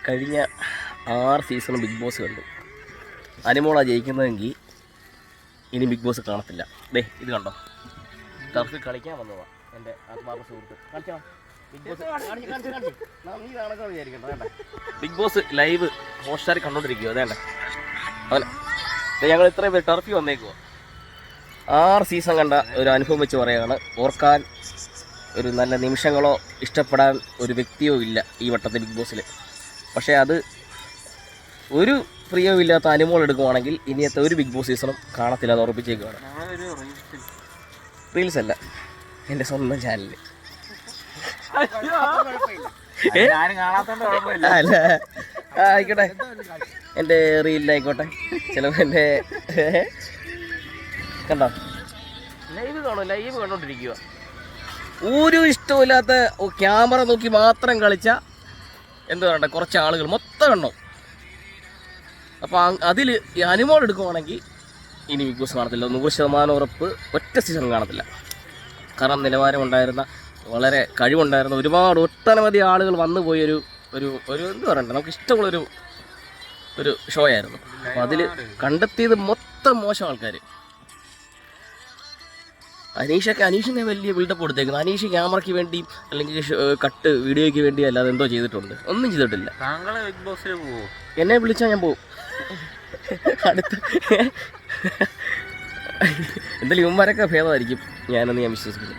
കഴിഞ്ഞ 6 season big boss കണ്ടു. അനുമോളാണ് ജയിക്കുന്നതെങ്കിൽ ഇനി ബിഗ് ബോസ് കാണത്തില്ല. ദേ ഇത് കണ്ടോ, ടർഫിൽ കളിക്കാൻ വന്നതാണ് എൻ്റെ ആത്മാർത്ഥ സുഹൃത്ത്. കളിച്ചോ ബിഗ് ബോസ്, നീ കാണാൻ വിചാരിക്കണ്ട. വേണ്ട, ബിഗ് ബോസ് ലൈവ് ഹോട്ട്സ്റ്റാർ കണ്ടോണ്ടിരിക്കുമോ? അതേണ്ട അവൻ ഞങ്ങൾ ഇത്രയും പേര് ടർഫിൽ വന്നേക്കുമോ. 6 സീസൺ കണ്ട ഒരു അനുഭവം വെച്ച് പറയുകയാണ്. ഓർക്കാൻ ഒരു നല്ല നിമിഷങ്ങളോ ഇഷ്ടപ്പെടാൻ ഒരു വ്യക്തിയോ ഇല്ല ഈ വട്ടത്തെ ബിഗ് ബോസിൽ. പക്ഷേ അത് ഒരു പ്രിയവും ഇല്ലാത്ത അനുമോൾ എടുക്കുവാണെങ്കിൽ ഇനിയത്തെ ഒരു ബിഗ് ബോസ് സീസണും കാണത്തില്ല. അത് ഉറപ്പിച്ചേക്കുവാണ്. റീൽസ് അല്ല, എൻ്റെ സ്വന്തം ചാനലിൽ. അല്ല ആയിക്കോട്ടെ, എൻ്റെ റീലിലായിക്കോട്ടെ. ചിലപ്പോൾ എൻ്റെ കണ്ടോ ലൈവ് കാണും, ലൈവ് കണ്ടോണ്ടിരിക്കുക. ഒരു ഇഷ്ടമില്ലാത്ത ക്യാമറ നോക്കി മാത്രം കളിച്ച എന്താ പറയണ്ട കുറച്ച് ആളുകൾ മൊത്തം എണ്ണോ. അപ്പോൾ അതിൽ ഈ അനുമോൾ എടുക്കുവാണെങ്കിൽ ഇനി ബിഗ് ബോസ് കാണത്തില്ല. 100% ഉറപ്പ്. ഒറ്റ സീസൺ കാണത്തില്ല. കാരണം നിലവാരമുണ്ടായിരുന്ന, വളരെ കഴിവുണ്ടായിരുന്ന ഒട്ടനവധി ആളുകൾ വന്നു പോയൊരു ഒരു എന്ത് പറയണ്ട നമുക്ക് ഇഷ്ടമുള്ളൊരു ഷോ ആയിരുന്നു. അപ്പോൾ അതിൽ കണ്ടെത്തിയത് മൊത്തം മോശം ആൾക്കാർ. അനീഷിനെ വലിയ ബിൽഡപ്പ് കൊടുത്തേക്കുന്നു. അനീഷ് ക്യാമറയ്ക്ക് വേണ്ടി അല്ലെങ്കിൽ കട്ട് വീഡിയോയ്ക്ക് വേണ്ടി അല്ലാതെ എന്തോ ചെയ്തിട്ടുണ്ട്, ഒന്നും ചെയ്തിട്ടില്ല. ബിഗ് ബോസിൽ പോവോ? എന്നെ വിളിച്ചാൽ ഞാൻ പോവും. അടുത്ത എന്തായാലും ഇവന്മാരൊക്കെ ഭേദമായിരിക്കും ഞാനെന്ന് ഞാൻ വിശ്വസിക്കുന്നു.